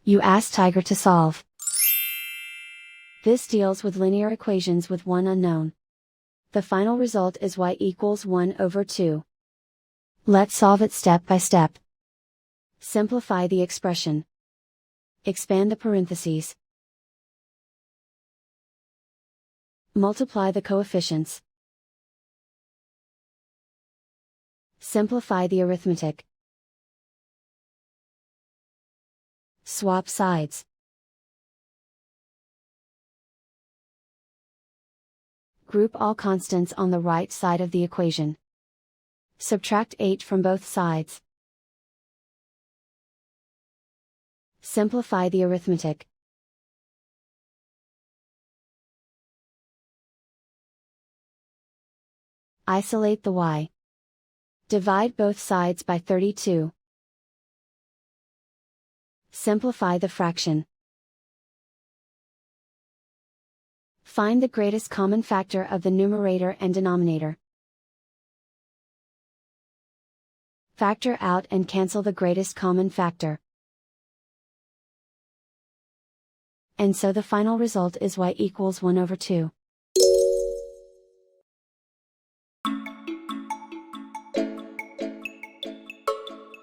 You ask Tiger to solve. This deals with linear equations with one unknown. The final result is y equals 1 over 2. Let's solve it step by step. Simplify the expression. Expand the parentheses. Multiply the coefficients. Simplify the arithmetic. Swap sides. Group all constants on the right side of the equation. Subtract 8 from both sides. Simplify the arithmetic. Isolate the y. Divide both sides by 32. Simplify the fraction. Find the greatest common factor of the numerator and denominator. Factor out and cancel the greatest common factor. And so the final result is y equals 1 over 2.